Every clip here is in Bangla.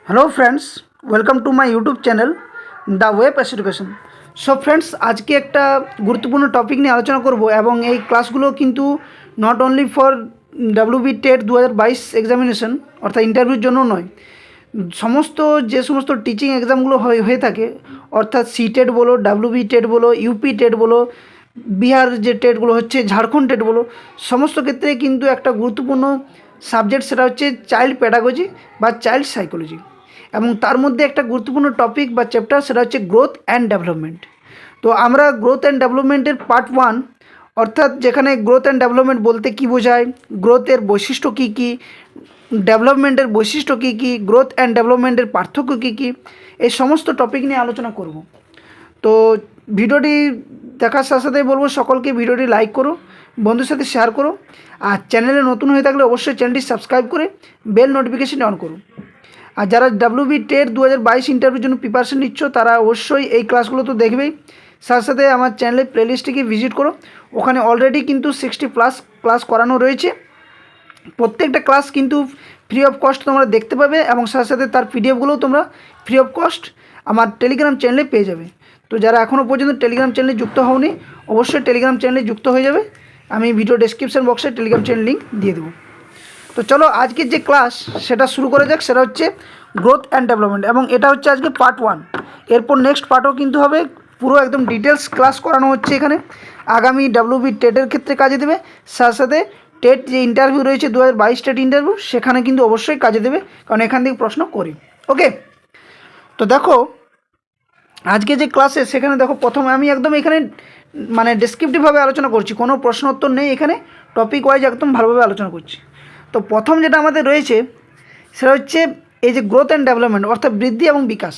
Hello friends, welcome to my YouTube channel the web education. So friends, आज के एक गुरुत्वपूर्ण टपिक नहीं आलोचना करब एवं ये क्लासगुलो किन्तु not only for WB TET 2022 examination अर्थात इंटरव्यूर जो नय, समस्त जे समस्त टीचिंग एग्जामगुलो हये थाके अर्थात सी टेट बोलो, डब्ल्यूबी टेट बोलो, यूपी टेट बोलो, बिहार जे टेटगुलो होच्छे, झारखंड टेट बोलो, समस्त क्षेत्रे किन्तु एक गुरुत्वपूर्ण सबजेक्ट सेटा होच्छे चाइल्ड पेडागोजी बा चाइल्ड साइकोलॉजी এবং তার মধ্যে একটা গুরুত্বপূর্ণ টপিক বা চ্যাপ্টার সেটা হচ্ছে গ্রোথ অ্যান্ড ডেভেলপমেন্ট। তো আমরা গ্রোথ অ্যান্ড ডেভেলপমেন্টের পার্ট 1 অর্থাৎ যেখানে গ্রোথ অ্যান্ড ডেভেলপমেন্ট বলতে কী বোঝায়, গ্রোথের বৈশিষ্ট্য কী কী, ডেভেলপমেন্টের বৈশিষ্ট্য কী কী, গ্রোথ অ্যান্ড ডেভেলপমেন্টের পার্থক্য কী কী, এই সমস্ত টপিক নিয়ে আলোচনা করব। তো ভিডিওটি দেখার সাথে সাথে বলবো সকলকে ভিডিওটি লাইক করো, বন্ধুর সাথে শেয়ার করো, আর চ্যানেলে নতুন হয়ে থাকলে অবশ্যই চ্যানেলটি সাবস্ক্রাইব করে বেল নোটিফিকেশন অন করো। আর যারা ডাব্লিউবি টেট 2022 ইন্টারভিউর জন্য প্রিপারেশন নিচ্ছ তারা অবশ্যই এই ক্লাসগুলো তো দেখবেই, সাথে সাথে আমার চ্যানেলের প্লেলিস্টটিকে ভিজিট করো। ওখানে অলরেডি কিন্তু 60+ ক্লাস করানো রয়েছে। প্রত্যেকটা ক্লাস কিন্তু ফ্রি অফ কস্ট তোমরা দেখতে পাবে এবং সাথে সাথে তার পিডিএফগুলোও তোমরা ফ্রি অফ কস্ট আমার টেলিগ্রাম চ্যানেলে পেয়ে যাবে। তো যারা এখনও পর্যন্ত টেলিগ্রাম চ্যানেলে যুক্ত হওনি অবশ্যই টেলিগ্রাম চ্যানেলে যুক্ত হয়ে যাবে। আমি ভিডিও ডেসক্রিপশন বক্সে টেলিগ্রাম চ্যানেল লিঙ্ক দিয়ে দেবো। তো চলো আজকের যে ক্লাস সেটা শুরু করা যাক। সেটা হচ্ছে গ্রোথ অ্যান্ড ডেভেলপমেন্ট এবং এটা হচ্ছে আজকে পার্ট 1। এরপর নেক্সট পার্টও কিন্তু হবে, পুরো একদম ডিটেলস ক্লাস করানো হচ্ছে এখানে। আগামী ডাব্লিউবি টেটের ক্ষেত্রে কাজে দেবে, সাথে সাথে টেট যে ইন্টারভিউ রয়েছে 2022 টেট ইন্টারভিউ সেখানে কিন্তু অবশ্যই কাজে দেবে, কারণ এখান থেকে প্রশ্ন করি। ওকে, তো দেখো আজকে যে ক্লাসে সেখানে দেখো প্রথমে আমি একদম এখানে মানে ডেসক্রিপটিভভাবে আলোচনা করছি, কোনো প্রশ্ন উত্তর নেই এখানে, টপিক ওয়াইজ একদম ভালোভাবে আলোচনা করছি। তো প্রথম যেটা আমাদের রয়েছে সেটা হচ্ছে এই যে গ্রোথ অ্যান্ড ডেভেলপমেন্ট অর্থাৎ বৃদ্ধি এবং বিকাশ।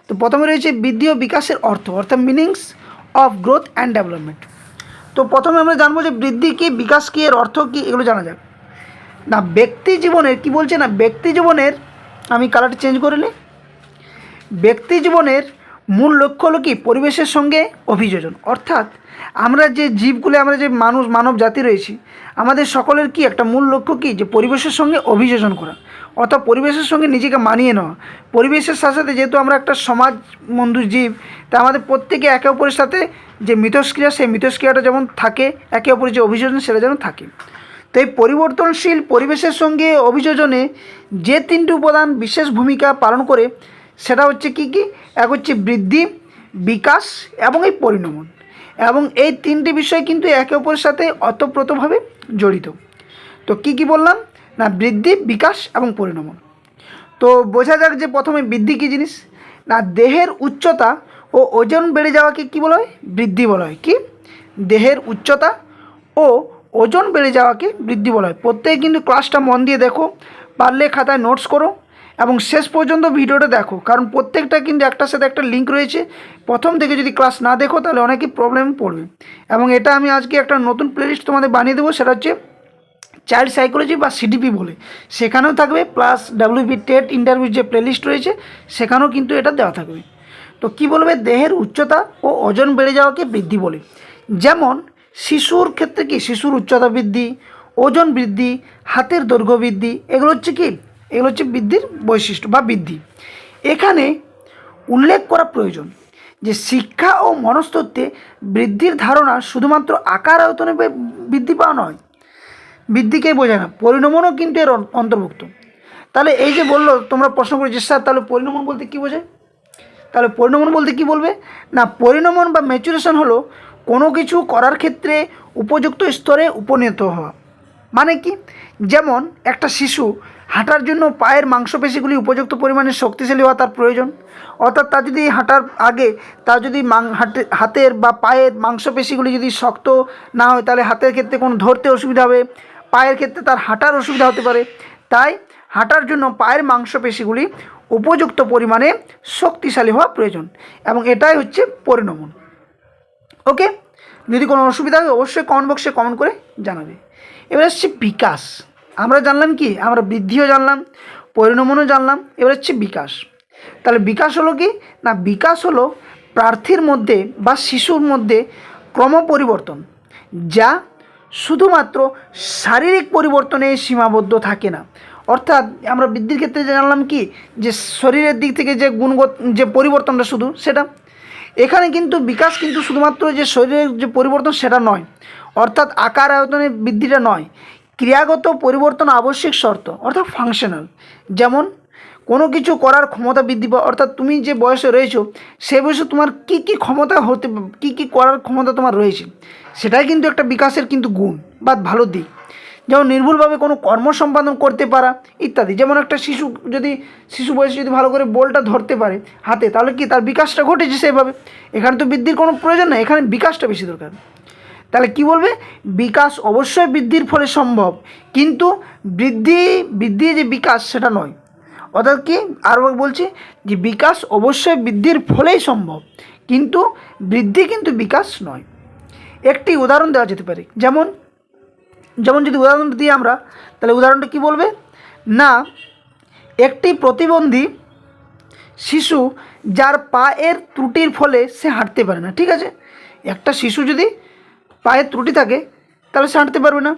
তো প্রথমে রয়েছে বৃদ্ধি ও বিকাশের অর্থ অর্থাৎ meanings of growth and development. তো প্রথমে আমরা জানবো যে বৃদ্ধি কী, বিকাশ কী, এর অর্থ কী, এগুলো জানা যাক। না ব্যক্তি জীবনের কী বলছে, না ব্যক্তি জীবনের, আমি কালারটা চেঞ্জ করে নিই, ব্যক্তি জীবনের মূল লক্ষ্য হলো কি পরিবেশের সঙ্গে অভিযোজন। অর্থাৎ আমরা যে জীবগুলো, আমরা যে মানব জাতি রয়েছি, আমাদের সকলের কি একটা মূল লক্ষ্য কি, যে পরিবেশের সঙ্গে অভিযোজন করা অর্থাৎ পরিবেশের সঙ্গে নিজেকে মানিয়ে নেওয়া। পরিবেশের সাথে সাথে যেহেতু আমরা একটা সমাজ বন্ধু জীব, তা আমাদের প্রত্যেকে একে অপরের সাথে যে মিথস্ক্রিয়া, সেই মিথস্ক্রিয়াটা যেমন থাকে, একে অপরের যে অভিযোজন সেটা যেন থাকে। তো এই পরিবর্তনশীল পরিবেশের সঙ্গে অভিযোজনে যে 3টি উপাদান বিশেষ ভূমিকা পালন করে সেটা হচ্ছে কি কি, এক হচ্ছে বৃদ্ধি, বিকাশ এবং এই পরিণমন। এবং এই 3টি বিষয় কিন্তু একে অপরের সাথে ওতপ্রোতভাবে জড়িত। তো কি কি বললাম, না বৃদ্ধি, বিকাশ এবং পরিণমন। তো বোঝা যাক যে প্রথমে বৃদ্ধি কী জিনিস। না দেহের উচ্চতা ও ওজন বেড়ে যাওয়াকে কী বলা হয়, বৃদ্ধি বলা হয়। কি দেহের উচ্চতা ও ওজন বেড়ে যাওয়াকে বৃদ্ধি বলা হয়। প্রত্যেকে কিন্তু ক্লাসটা মন দিয়ে দেখো, পারলে খাতায় নোটস করো এবং শেষ পর্যন্ত ভিডিওটা দেখো, কারণ প্রত্যেকটা কিন্তু একটার সাথে একটা লিঙ্ক রয়েছে। প্রথম থেকে যদি ক্লাস না দেখো তাহলে অনেকই প্রবলেম পড়বে। এবং এটা আমি আজকে একটা নতুন প্লেলিস্ট তোমাদের বানিয়ে দেবো, সেটা হচ্ছে চাইল্ড সাইকোলজি বা সিডিপি বলে, সেখানেও থাকবে, প্লাস ডাব্লিউবি টেট ইন্টারভিউ যে প্লেলিস্ট রয়েছে সেখানেও কিন্তু এটা দেওয়া থাকবে। তো কি বলবে, দেহের উচ্চতা ও ওজন বেড়ে যাওয়াকে বৃদ্ধি বলে। যেমন শিশুর ক্ষেত্রে কি, শিশুর উচ্চতা বৃদ্ধি, ওজন বৃদ্ধি, হাতের দৈর্ঘ্য বৃদ্ধি, এগুলো হচ্ছে কি, এগুলো হচ্ছে বৃদ্ধির বৈশিষ্ট্য বা বৃদ্ধি। এখানে উল্লেখ করা প্রয়োজন যে শিক্ষা ও মনস্তত্ত্বে বৃদ্ধির ধারণা শুধুমাত্র আকার আয়তনে বৃদ্ধি পাওয়া নয়, বৃদ্ধিকে বোঝায় না, পরিণমনও কিন্তু এর অন্তর্ভুক্ত। তাহলে এই যে বললো, তোমরা প্রশ্ন করেছো স্যার তাহলে পরিণমন বলতে কী বোঝায়, তাহলে পরিণমন বলতে কী বলবে, না পরিণমন বা ম্যাচুরেশন হলো কোনো কিছু করার ক্ষেত্রে উপযুক্ত স্তরে উপনীত হওয়া। মানে কি, যেমন একটা শিশু হাঁটার জন্য পায়ের মাংসপেশিগুলি উপযুক্ত পরিমাণে শক্তিশালী হওয়া তার প্রয়োজন। অর্থাৎ তার যদি হাঁটার আগে তার যদি হাতের বা পায়ের মাংসপেশিগুলি যদি শক্ত না হয় তাহলে হাতের ক্ষেত্রে কোনো ধরতে অসুবিধা হবে, পায়ের ক্ষেত্রে তার হাঁটার অসুবিধা হতে পারে। তাই হাঁটার জন্য পায়ের মাংসপেশিগুলি উপযুক্ত পরিমাণে শক্তিশালী হওয়া প্রয়োজন এবং এটাই হচ্ছে পরিণমন। ওকে, যদি কোনো অসুবিধা হয় অবশ্যই কমেন্ট বক্সে কমেন্ট করে জানাবে। এবার হচ্ছে বিকাশ। আমরা জানলাম কি, আমরা বৃদ্ধিও জানলাম, পরিণমনও জানলাম, এবার হচ্ছে বিকাশ। তাহলে বিকাশ হলো কি, না বিকাশ হলো প্রার্থীর মধ্যে বা শিশুর মধ্যে ক্রমপরিবর্তন, যা শুধুমাত্র শারীরিক পরিবর্তনে সীমাবদ্ধ থাকে না। অর্থাৎ আমরা বৃদ্ধির ক্ষেত্রে জানলাম কি যে শরীরের দিক থেকে যে গুণগত যে পরিবর্তনটা শুধু সেটা, এখানে কিন্তু বিকাশ কিন্তু শুধুমাত্র যে শরীরের যে পরিবর্তন সেটা নয়, অর্থাৎ আকার আয়তনের বৃদ্ধিটা নয়, ক্রিয়াগত পরিবর্তন আবশ্যিক শর্ত অর্থাৎ ফাংশনাল। যেমন কোনো কিছু করার ক্ষমতা বৃদ্ধি পাওয়া, অর্থাৎ তুমি যে বয়সে রয়েছো সেই বয়সে তোমার কী কী ক্ষমতা হতে কী কী করার ক্ষমতা তোমার রয়েছে, সেটাই কিন্তু একটা বিকাশের কিন্তু গুণ বা ভালো দিক। যেমন নির্ভুলভাবে কোনো কর্ম সম্পাদন করতে পারা ইত্যাদি। যেমন একটা শিশু বয়সে যদি ভালো করে বলটা ধরতে পারে হাতে, তাহলে কি তার বিকাশটা ঘটেছে সেইভাবে। এখানে তো বৃদ্ধির কোনো প্রয়োজন নেই, এখানে বিকাশটা বেশি দরকার। তাহলে কি বলবে, বিকাশ অবশ্যই বৃদ্ধির ফলে সম্ভব, কিন্তু বৃদ্ধি যে বিকাশ সেটা নয়। অর্থাৎ কি আরও বলছি যে বিকাশ অবশ্যই বৃদ্ধির ফলেই সম্ভব, কিন্তু বৃদ্ধি কিন্তু বিকাশ নয়। একটি উদাহরণ দেওয়া যেতে পারে, যেমন যদি উদাহরণ দিই আমরা, তাহলে উদাহরণটা কি বলবে না, একটি প্রতিবন্ধী শিশু যার পায়ের ত্রুটির ফলে সে হাঁটতে পারে না, ঠিক আছে, একটা শিশু যদি পায়ের ত্রুটি থাকে তাহলে সে হাঁটতে পারবে না।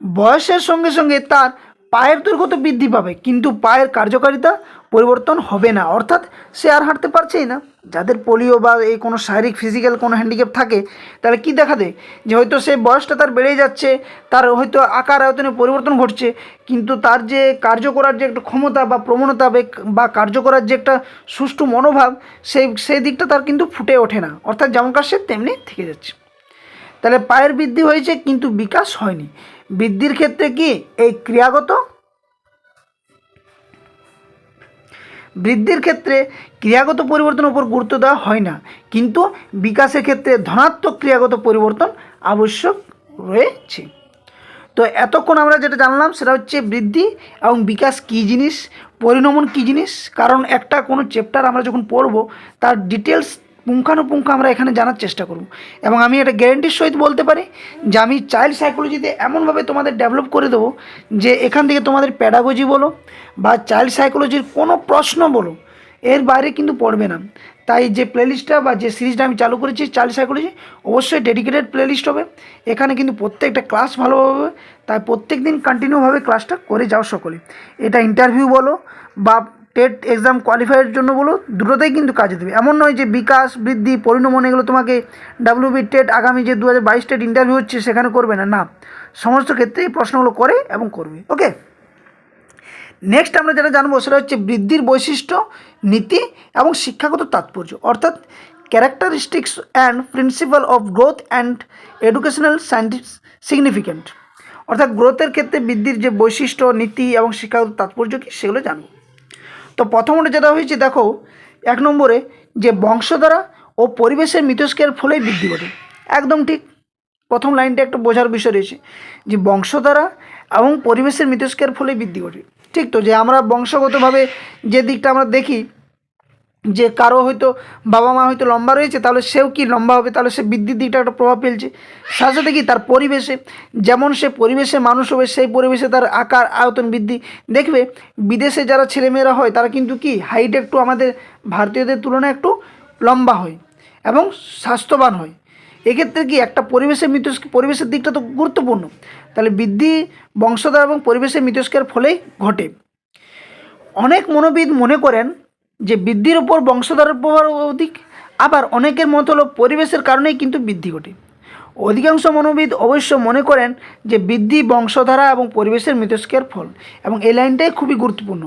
বয়সের সঙ্গে সঙ্গে তার পায়ের দৈর্ঘ্য তো বৃদ্ধি পাবে, কিন্তু পায়ের কার্যকারিতা পরিবর্তন হবে না, অর্থাৎ সে আর হাঁটতে পারছেই না। যাদের পোলিও বা এই কোনো শারীরিক ফিজিক্যাল কোনো হ্যান্ডিক্যাপ থাকে, তাহলে কি দেখা দেয় যে হয়তো সে বয়সটা তার বেড়ে যাচ্ছে, তার হয়তো আকার আয়তনে পরিবর্তন ঘটছে, কিন্তু তার যে কার্য করার যে একটা ক্ষমতা বা প্রবণতা বা কার্য করার যে একটা সুষ্ঠু মনোভাব, সেই দিকটা তার কিন্তু ফুটে ওঠে না, অর্থাৎ যেমনকার সে তেমনি থেকে যাচ্ছে। তাহলে পায়ের বৃদ্ধি হয়েছে কিন্তু বিকাশ হয়নি। বৃদ্ধির ক্ষেত্রে কি এই ক্রিয়াগত পরিবর্তনের উপর গুরুত্ব দেওয়া হয় না, কিন্তু বিকাশের ক্ষেত্রে ধনাত্মক ক্রিয়াগত পরিবর্তন আবশ্যক রয়েছে। তো এতক্ষণ আমরা যেটা জানলাম সেটা হচ্ছে বৃদ্ধি এবং বিকাশ কী জিনিস, পরিণমন কী জিনিস। কারণ একটা কোনো চ্যাপ্টার আমরা যখন পড়ব তার ডিটেলস পুঙ্খানুপুঙ্খ আমরা এখানে জানার চেষ্টা করব, এবং আমি এটা গ্যারেন্টির সহিত বলতে পারি যে আমি চাইল্ড সাইকোলজিতে এমনভাবে তোমাদের ডেভেলপ করে দেবো যে এখান থেকে তোমাদের প্যাডাগজি বলো বা চাইল্ড সাইকোলজির কোনো প্রশ্ন বলো এর বাইরে কিন্তু পড়বে না। তাই যে প্লেলিস্টটা বা যে সিরিজটা আমি চালু করেছি চাইল্ড সাইকোলজি, অবশ্যই ডেডিকেটেড প্লেলিস্ট হবে। এখানে কিন্তু প্রত্যেকটা ক্লাস ভালোভাবে হবে, তাই প্রত্যেক দিন কন্টিনিউভাবে ক্লাসটা করে যাও সকলে। এটা ইন্টারভিউ বলো বা টেট এক্সাম কোয়ালিফাইয়ের জন্য বলো, দুটোতেই কিন্তু কাজে দেবে। এমন নয় যে বিকাশ বৃদ্ধি পরিণমন এগুলো তোমাকে ডাব্লিউবি টেট আগামী যে 2022 টেট ইন্টারভিউ হচ্ছে সেখানে করবে না, না, সমস্ত ক্ষেত্রে এই প্রশ্নগুলো করে এবং করবে। ওকে, নেক্সট আমরা যেটা জানবো সেটা হচ্ছে বৃদ্ধির বৈশিষ্ট্য, নীতি এবং শিক্ষাগত তাৎপর্য, অর্থাৎ characteristics and principal of growth and educational significant, অর্থাৎ গ্রোথের ক্ষেত্রে বৃদ্ধির যে বৈশিষ্ট্য, নীতি এবং শিক্ষাগত তাৎপর্য কী সেগুলো জানবো। তো প্রথমত যেটা হয়েছে দেখো, 1 নম্বরে যে বংশধারা ও পরিবেশের মিথস্ক্রিয়ার ফলেই বৃদ্ধি ঘটে, একদম ঠিক। প্রথম লাইনটা একটা বোঝার বিষয় রয়েছে যে বংশধারা এবং পরিবেশের মিথস্ক্রিয়ার ফলেই বৃদ্ধি ঘটে, ঠিক। তো যে আমরা বংশগতভাবে যে দিকটা আমরা দেখি যে কারো হয়তো বাবা মা হয়তো লম্বা রয়েছে, তাহলে সেও কি লম্বা হবে, তাহলে সে বৃদ্ধির দিকটা একটা প্রভাব ফেলছে। সাথে সাথে কি তার পরিবেশে, যেমন সে পরিবেশে মানুষ হবে সেই পরিবেশে তার আকার আয়তন বৃদ্ধি। দেখবে বিদেশে যারা ছেলেমেয়েরা হয় তারা কিন্তু কি হাইট একটু আমাদের ভারতীয়দের তুলনায় একটু লম্বা হয় এবং স্বাস্থ্যবান হয়। এক্ষেত্রে কি একটা পরিবেশের দিকটা তো গুরুত্বপূর্ণ। তাহলে বৃদ্ধি বংশধারা এবং পরিবেশের মিথস্ক্রিয়ার ফলেই ঘটে। অনেক মনোবিদ মনে করেন যে বৃদ্ধির উপর বংশধারার প্রভাব অধিক, আবার অনেকের মত হলো পরিবেশের কারণেই কিন্তু বৃদ্ধি ঘটে। অধিকাংশ মনোবিদ অবশ্য মনে করেন যে বৃদ্ধি বংশধারা এবং পরিবেশের মিথস্ক্রিয়ার ফল, এবং এই লাইনটাই খুবই গুরুত্বপূর্ণ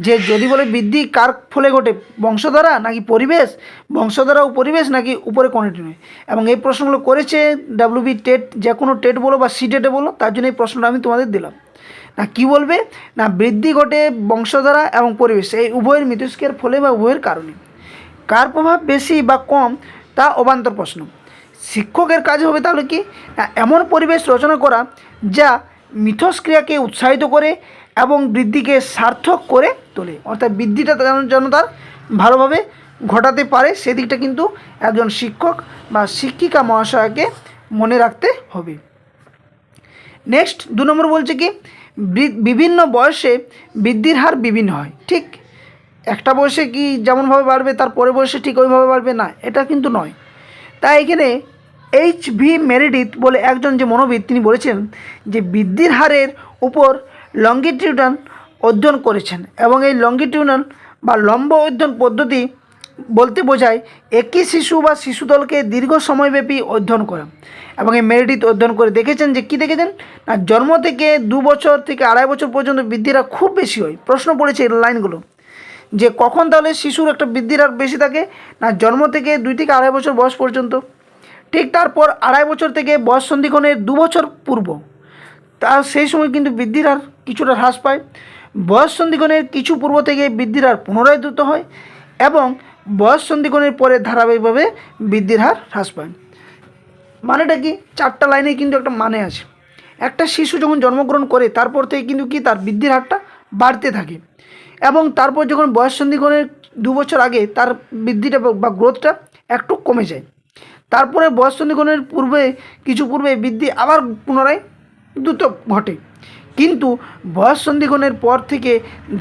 যে যদি বলে বৃদ্ধি কার ফলে ঘটে, বংশধারা নাকি পরিবেশ, বংশধারা ও পরিবেশ নাকি উপরে কোনটি নয়। এবং এই প্রশ্নগুলো করেছে ডাব্লিউবি টেট, যে কোনো টেট বলো বা সিটেটে বলো, তার জন্য এই প্রশ্নটা আমি তোমাদের দিলাম। না কি বলবে না বৃদ্ধি ঘটে বংশধারা এবং পরিবেশ এই উভয়ের মিথস্ক্রিয়ার ফলে বা উভয়ের কারণে। কার প্রভাব বেশি বা কম তা অবান্তর প্রশ্ন। শিক্ষকের কাজ হবে তাহলে কি না এমন পরিবেশ রচনা করা যা মিথস্ক্রিয়াকে উৎসাহিত করে এবং বৃদ্ধিকে সার্থক করে তোলে, অর্থাৎ বৃদ্ধিটা যেন তার ভালোভাবে ঘটাতে পারে সেদিকটা কিন্তু একজন শিক্ষক বা শিক্ষিকা মহাশয়কে মনে রাখতে হবে। নেক্সট 2 নম্বর বলছে কি বিভিন্ন বয়সে বৃদ্ধির হার বিভিন্ন হয়, ঠিক। একটা বয়সে কি যেমনভাবে বাড়বে তার পরের বয়সে ঠিক ওইভাবে বাড়বে না, এটা কিন্তু নয়। তাই এখানে H.V. মেরিডিথ বলে একজন যে মনোবিদ তিনি বলেছেন যে বৃদ্ধির হারের উপর লঙ্গিটিউডাল অধ্যয়ন করেছেন। এবং এই লঙ্গিটিউডাল বা লম্ব অধ্যয়ন পদ্ধতি বলতে বোঝায় একই শিশু বা শিশুদলকে দীর্ঘ সময়ব্যাপী অধ্যয়ন করা। এবং এই মেরিডিথ অধ্যয়ন করে দেখেছেন যে কী দেখেছেন না, জন্ম থেকে 2 বছর থেকে 2.5 বছর পর্যন্ত বৃদ্ধির হার খুব বেশি হয়। প্রশ্ন পড়েছে এই লাইনগুলো যে কখন তাহলে শিশুর একটা বৃদ্ধির হার বেশি থাকে না, জন্ম থেকে 2 থেকে 2.5 বছর বয়স পর্যন্ত। ঠিক তারপর 2.5 বছর থেকে বয়স সন্ধিক্ষণের 2 বছর পূর্ব, তার সেই সময় কিন্তু বৃদ্ধির হার কিছুটা হ্রাস পায়। বয়স সন্ধিক্ষণের কিছু পূর্ব থেকে বৃদ্ধির হার পুনরায় দ্রুত হয় এবং বয়স সন্ধিক্ষণের পরে ধারাবাহিকভাবে বৃদ্ধির হার হ্রাস পায়। মানেটা কি, 4টা লাইনে কিন্তু একটা মানে আছে। একটা শিশু যখন জন্মগ্রহণ করে তারপর থেকে কিন্তু কি তার বৃদ্ধির হারটা বাড়তে থাকে এবং তারপর যখন বয়স সন্ধিক্ষণের 2 বছর আগে তার বৃদ্ধিটা বা গ্রোথটা একটু কমে যায়। তারপরে বয়স সন্ধিক্ষণের কিছু পূর্বে বৃদ্ধি আবার পুনরায় দ্রুত ঘটে, কিন্তু বয়স সন্ধিক্ষণের পর থেকে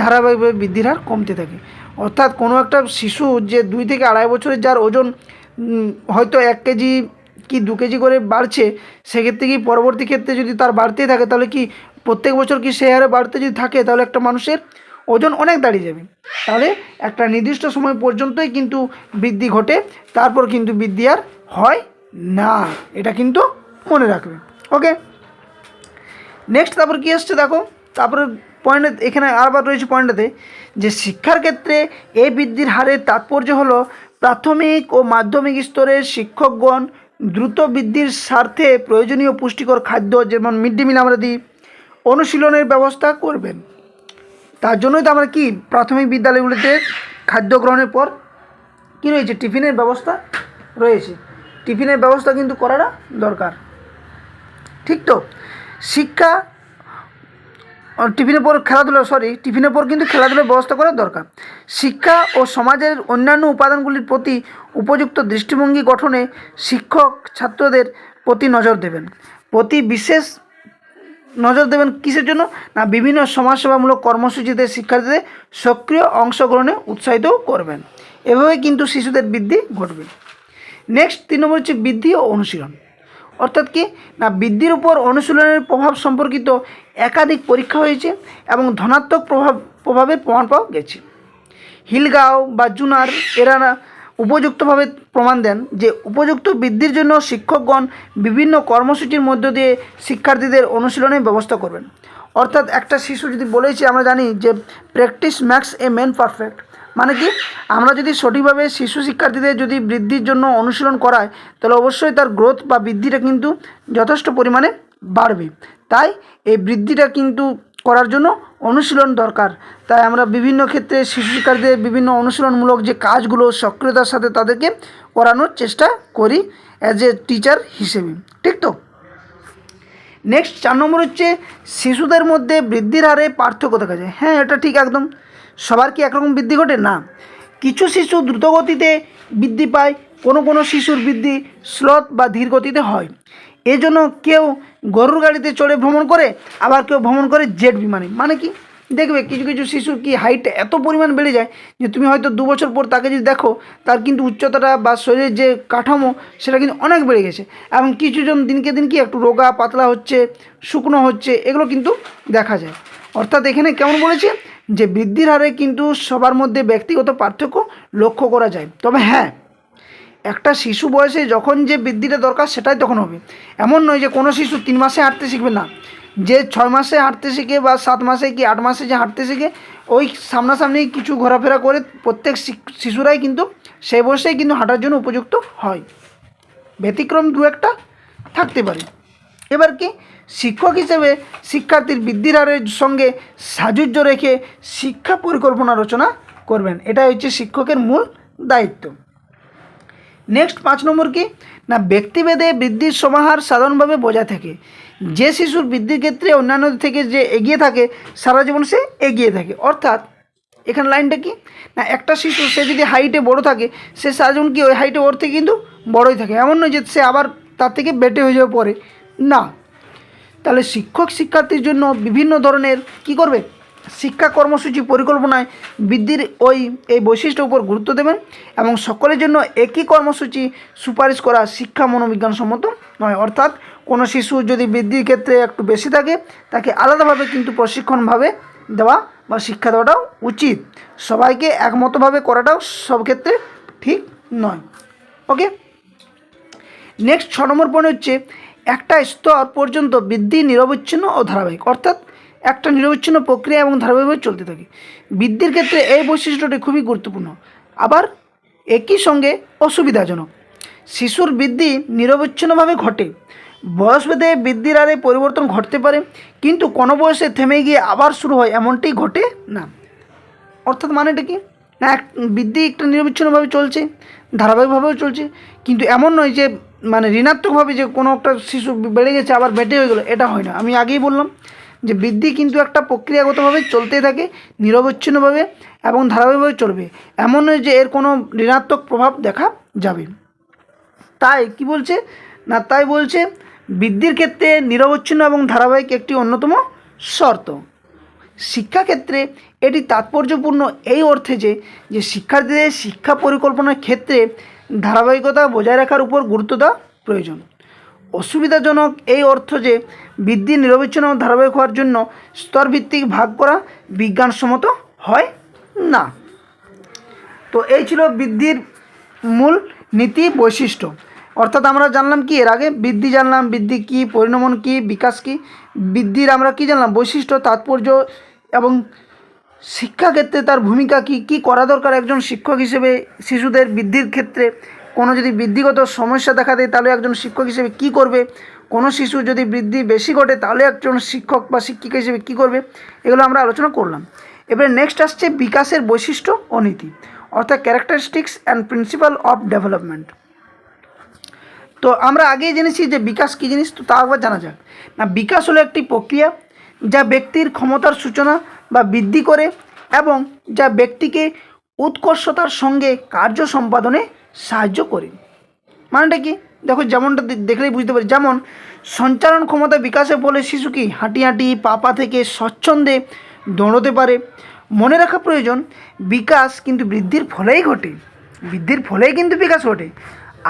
ধারাবাহিকভাবে বৃদ্ধির হার কমতে থাকে। অর্থাৎ কোনো একটা শিশু যে 2 থেকে 2.5 বছরের যার ওজন হয়তো 1 কেজি কি 2 কেজি করে বাড়ছে, সেক্ষেত্রে কি পরবর্তী ক্ষেত্রে যদি তার বাড়তেই থাকে তাহলে কি প্রত্যেক বছর কি সে হারে বাড়তে যদি থাকে তাহলে একটা মানুষের ওজন অনেক দাঁড়িয়ে যাবে। তাহলে একটা নির্দিষ্ট সময় পর্যন্তই কিন্তু বৃদ্ধি ঘটে, তারপর কিন্তু বৃদ্ধি আর হয় না, এটা কিন্তু মনে রাখবে। ওকে, নেক্সট তারপর কী আসছে দেখো, তারপরে পয়েন্টে এখানে আবার রয়েছে পয়েন্টটাতে যে শিক্ষার ক্ষেত্রে এই বৃদ্ধির হারের তাৎপর্য হলো প্রাথমিক ও মাধ্যমিক স্তরের শিক্ষকগণ দ্রুত বৃদ্ধির স্বার্থে প্রয়োজনীয় পুষ্টিকর খাদ্য যেমন মিড ডে মিল আমরা দিই, অনুশীলনের ব্যবস্থা করবেন। তার জন্যই তো আমরা কি প্রাথমিক বিদ্যালয়গুলিতে খাদ্য গ্রহণের পর কী রয়েছে, টিফিনের ব্যবস্থা রয়েছে। টিফিনের ব্যবস্থা কিন্তু করাটা দরকার, ঠিক তো। শিক্ষা টিফিনের পর কিন্তু খেলাধুলার ব্যবস্থা করা দরকার। শিক্ষা ও সমাজের অন্যান্য উপাদানগুলির প্রতি উপযুক্ত দৃষ্টিভঙ্গি গঠনে শিক্ষক ছাত্রদের প্রতি নজর দেবেন। বিশেষ নজর দেবেন কিসের জন্য না, বিভিন্ন সমাজসেবামূলক কর্মসূচিতে শিক্ষার্থীদের সক্রিয় অংশগ্রহণে উৎসাহিত করবেন। এভাবে কিন্তু শিশুদের বৃদ্ধি ঘটবে। নেক্সট 3 নম্বর হচ্ছে বৃদ্ধি ও অনুশীলন। অর্থাৎ কি না, বৃদ্ধির উপর অনুশীলনের প্রভাব সম্পর্কিত একাধিক পরীক্ষা হয়েছে এবং ধনাত্মক প্রভাবের প্রমাণ পাওয়া গেছে। হিলগাও বা জুনার এরা উপযুক্তভাবে প্রমাণ দেন যে উপযুক্ত বৃদ্ধির জন্য শিক্ষকগণ বিভিন্ন কর্মসূচির মধ্য দিয়ে শিক্ষার্থীদের অনুশীলনের ব্যবস্থা করবেন। অর্থাৎ একটা শিশু যদি বলেছে, আমরা জানি যে practice max a man perfect, মানে কি আমরা যদি সঠিকভাবে শিশু শিক্ষার্থীদের যদি বৃদ্ধির জন্য অনুশীলন করায় তাহলে অবশ্যই তার গ্রোথ বা বৃদ্ধিটা কিন্তু যথেষ্ট পরিমাণে বাড়বে। তাই এই বৃদ্ধিটা কিন্তু করার জন্য অনুশীলন দরকার। তাই আমরা বিভিন্ন ক্ষেত্রে শিশু শিক্ষার্থীদের বিভিন্ন অনুশীলনমূলক যে কাজগুলো সক্রিয়তার সাথে তাদেরকে করানোর চেষ্টা করি অ্যাজ এ টিচার হিসেবে, ঠিক তো। নেক্সট 4 নম্বর হচ্ছে শিশুদের মধ্যে বৃদ্ধির হারে পার্থক্য দেখা যায়। হ্যাঁ, এটা ঠিক একদম। সবার কি একরকম বৃদ্ধি ঘটে না, কিছু শিশু দ্রুতগতিতে বৃদ্ধি পায়, কোনো শিশুর বৃদ্ধি স্লথ বা ধীর গতিতে হয়। এজন্য কেউ গরুর গাড়িতে চড়ে ভ্রমণ করে, আবার কেউ ভ্রমণ করে জেট বিমানে। মানে কি দেখবে কিছু শিশুর কি হাইট এত পরিমাণ বেড়ে যায় যে তুমি হয়তো 2 বছর পর তাকে যদি দেখো তার কিন্তু উচ্চতাটা বা শরীরের যে কাঠামো সেটা কিন্তু অনেক বেড়ে গেছে, এবং কিছুজন দিনকে দিন কি একটু রোগা পাতলা হচ্ছে, শুকনো হচ্ছে, এগুলো কিন্তু দেখা যায়। অর্থাৎ এখানে কেমন বলেছে যে বৃদ্ধির হারে কিন্তু সবার মধ্যে ব্যক্তিগত পার্থক্য লক্ষ্য করা যায়। তবে হ্যাঁ, একটা শিশু বয়সে যখন যে বৃদ্ধিটা দরকার সেটাই তখন হবে। এমন নয় যে কোনো শিশু 3 মাসে হাঁটতে শিখবে না, যে 6 মাসে হাঁটতে শিখে বা 7 মাসে কি 8 মাসে যে হাঁটতে শিখে ওই সামনাসামনি কিছু ঘোরাফেরা করে প্রত্যেক শিশুরাই কিন্তু সেই বয়সেই কিন্তু হাঁটার জন্য উপযুক্ত হয়। ব্যতিক্রম 2-1টা থাকতে পারে। এবার কি শিক্ষক হিসেবে শিক্ষার্থীর বৃদ্ধির হারের সঙ্গে সাযুজ্য রেখে শিক্ষা পরিকল্পনা রচনা করবেন। এটা হচ্ছে শিক্ষকের মূল দায়িত্ব। নেক্সট 5 নম্বর কি না, ব্যক্তিভেদে বৃদ্ধির সমাহার সাধারণভাবে বজায় থাকে। যে শিশুর বৃদ্ধির ক্ষেত্রে অন্যান্যদের থেকে যে এগিয়ে থাকে সারা জীবন সে এগিয়ে থাকে। অর্থাৎ এখানে লাইনটা কি না, একটা শিশু সে যদি হাইটে বড় থাকে সে সারা জীবন কি ওই হাইটে ওর থেকে কিন্তু বড়ই থাকে, এমন নয় যে সে আবার তার থেকে বেটে হয়ে যাওয়ার পরে না। তাহলে শিক্ষক শিক্ষার্থীর জন্য বিভিন্ন ধরনের কি করবে, শিক্ষা কর্মসূচি পরিকল্পনায় বৃদ্ধির এই বৈশিষ্ট্যের উপর গুরুত্ব দেবেন এবং সকলের জন্য একই কর্মসূচি সুপারিশ করা শিক্ষা মনোবিজ্ঞানসম্মত নয়। অর্থাৎ কোনো শিশু যদি বৃদ্ধির ক্ষেত্রে একটু বেশি থাকে তাকে আলাদাভাবে কিন্তু প্রশিক্ষণভাবে দেওয়া বা শিক্ষা দেওয়াটাও উচিত। সবাইকে একমতভাবে করাটাও সব ক্ষেত্রে ঠিক নয়। ওকে, নেক্সট 6 নম্বর পয়েন্ট হচ্ছে একটা স্তর পর্যন্ত বৃদ্ধি নিরবচ্ছিন্ন ও ধারাবাহিক, অর্থাৎ একটা নিরবচ্ছিন্ন প্রক্রিয়া এবং ধারাবাহিকভাবে চলতে থাকে। বৃদ্ধির ক্ষেত্রে এই বৈশিষ্ট্যটি খুবই গুরুত্বপূর্ণ, আবার একই সঙ্গে অসুবিধাজনক। শিশুর বৃদ্ধি নিরবচ্ছিন্নভাবে ঘটে, বয়সভেদে বৃদ্ধির হারে পরিবর্তন ঘটতে পারে, কিন্তু কোনো বয়সে থেমে গিয়ে আবার শুরু হয় এমনটি ঘটে না। অর্থাৎ মানেটা কি না, বৃদ্ধি একটা নিরবিচ্ছিন্নভাবে চলছে, ধারাবাহিকভাবেও চলছে, কিন্তু এমন নয় যে মানে ঋণাত্মকভাবে যে কোনো একটা শিশু বেড়ে গেছে আবার বেটে হয়ে গেলো, এটা হয় না। আমি আগেই বললাম যে বৃদ্ধি কিন্তু একটা প্রক্রিয়াগতভাবে চলতেই থাকে, নিরবচ্ছিন্নভাবে এবং ধারাবাহিকভাবে চলবে, এমন নয় যে এর কোনো ঋণাত্মক প্রভাব দেখা যাবে। তাই কি বলছে না, তাই বলছে বৃদ্ধির ক্ষেত্রে নিরবচ্ছিন্ন এবং ধারাবাহিক একটি অন্যতম শর্ত। শিক্ষাক্ষেত্রে এটি তাৎপর্যপূর্ণ এই অর্থে যে শিক্ষার্থীদের শিক্ষা পরিকল্পনার ক্ষেত্রে ধারাবাহিকতা বজায় রাখার উপর গুরুত্ব দেওয়া প্রয়োজন। অসুবিধাজনক এই অর্থ যে বৃদ্ধি নিরবচ্ছিন্ন ও ধারাবাহিক হওয়ার জন্য স্তরভিত্তিক ভাগ করা বিজ্ঞানসম্মত হয় না। তো এই ছিল বৃদ্ধির মূল নীতি বৈশিষ্ট্য। অর্থাৎ আমরা জানলাম কি, এর আগে বৃদ্ধি জানলাম, বৃদ্ধি কী, পরিণমন কী, বিকাশ কী। বৃদ্ধির আমরা কি জানলাম, বৈশিষ্ট্য, তাৎপর্য এবং শিক্ষাক্ষেত্রে তার ভূমিকা কী, কী করা দরকার একজন শিক্ষক হিসেবে শিশুদের বৃদ্ধির ক্ষেত্রে। কোনো যদি বৃদ্ধিগত সমস্যা দেখা দেয় তাহলে একজন শিক্ষক হিসেবে কী করবে, কোনো শিশু যদি বৃদ্ধি বেশি ঘটে তাহলে একজন শিক্ষক বা শিক্ষিকা হিসেবে কী করবে, এগুলো আমরা আলোচনা করলাম। এবারে নেক্সট আসছে বিকাশের বৈশিষ্ট্য ও নীতি, অর্থাৎ characteristics and principal of development. তো আমরা আগেই জেনেছি যে বিকাশ কী জিনিস, তো তা একবার জানা যাক না। বিকাশ হলো একটি প্রক্রিয়া যা ব্যক্তির ক্ষমতার সূচনা বা বৃদ্ধি করে এবং যা ব্যক্তিকে উৎকর্ষতার সঙ্গে কার্য সম্পাদনে সাহায্য করে। মানেটা কি দেখো, যেমনটা দেখলেই বুঝতে পারি, যেমন সঞ্চালন ক্ষমতা বিকাশের ফলে শিশু কি হাঁটি হাঁটি পা থেকে স্বচ্ছন্দে দৌড়তে পারে। মনে রাখা প্রয়োজন, বিকাশ কিন্তু বৃদ্ধির ফলেই ঘটে, বৃদ্ধির ফলেই কিন্তু বিকাশ ঘটে।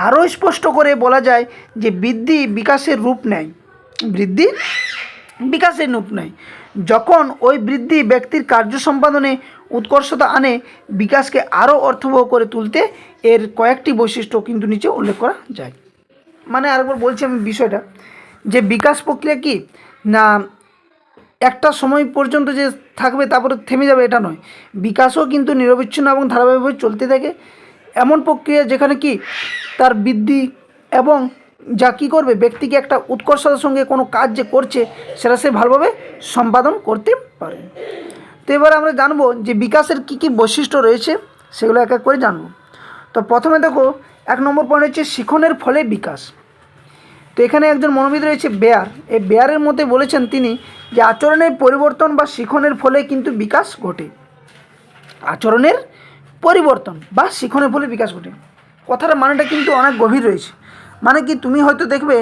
আরও স্পষ্ট করে বলা যায় যে বৃদ্ধি বিকাশের রূপ নেয়, বৃদ্ধি বিকাশের রূপ নেয় যখন ওই বৃদ্ধি ব্যক্তির কার্য সম্পাদনে উৎকর্ষতা আনে, বিকাশকে আরও অর্থবহ করে তুলতে এর কয়েকটি বৈশিষ্ট্য কিন্তু নিচে উল্লেখ করা যায়। মানে আরেকবার বলছি আমি বিষয়টা, যে বিকাশ প্রক্রিয়া কি না একটা সময় পর্যন্ত যে থাকবে তারপরে থেমে যাবে এটা নয়, বিকাশও কিন্তু নিরবিচ্ছিন্ন এবং ধারাবাহিকভাবে চলতে থাকে। এমন প্রক্রিয়া যেখানে কি তার বৃদ্ধি এবং যা কী করবে, ব্যক্তিকে একটা উৎকর্ষতার সঙ্গে কোনো কাজ যে করছে সেটা সে ভালোভাবে সম্পাদন করতে পারে। তো এবার আমরা জানবো যে বিকাশের কী কী বৈশিষ্ট্য রয়েছে, সেগুলো এক এক করে জানবো। তো প্রথমে দেখো 1 নম্বর পয়েন্ট হচ্ছে শিখনের ফলে বিকাশ। তো এখানে একজন মনোবিদ রয়েছে বেয়ার, এই বেয়ারের মধ্যে বলেছেন তিনি যে আচরণের পরিবর্তন বা শিখনের ফলে কিন্তু বিকাশ ঘটে। আচরণের পরিবর্তন বা শিখনের ফলে বিকাশ ঘটে, কথাটার মানেটা কিন্তু অনেক গভীর রয়েছে। মানে কি, তুমি হয়তো দেখবে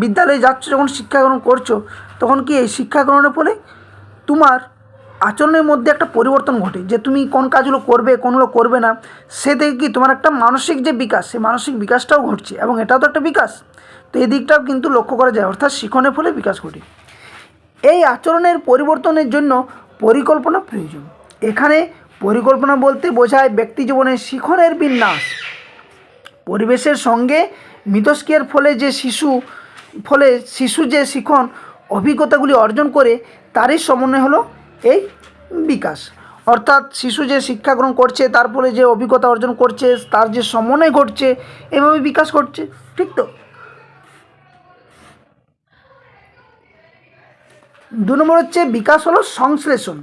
বিদ্যালয়ে যাচ্ছ, যখন শিক্ষা গ্রহণ করছো তখন কি এই শিক্ষা গ্রহণের ফলে তোমার আচরণের মধ্যে একটা পরিবর্তন ঘটে, যে তুমি কোন কাজগুলো করবে কোনগুলো করবে না, সে থেকে কি তোমার একটা মানসিক যে বিকাশ, সেই মানসিক বিকাশটাও ঘটছে, এবং এটাও তো একটা বিকাশ। তো এই দিকটাও কিন্তু লক্ষ্য করা যায়, অর্থাৎ শিখনের ফলে বিকাশ ঘটে। এই আচরণের পরিবর্তনের জন্য পরিকল্পনা প্রয়োজন। এখানে পরিকল্পনা বলতে বোঝায় ব্যক্তি জীবনে শিখনের বিন্যাস, পরিবেশের সঙ্গে মিথস্ক্রিয়ার ফলে শিশু যে শিখন অভিজ্ঞতাগুলি অর্জন করে তারই সমন্বয় হলো এই বিকাশ। অর্থাৎ শিশু যে শিক্ষা গ্রহণ করছে তার ফলে যে অভিজ্ঞতা অর্জন করছে, তার যে সমন্বয় ঘটছে, এভাবে বিকাশ ঘটছে, ঠিক তো। 2 নম্বর হচ্ছে বিকাশ হলো সংশ্লেষণ।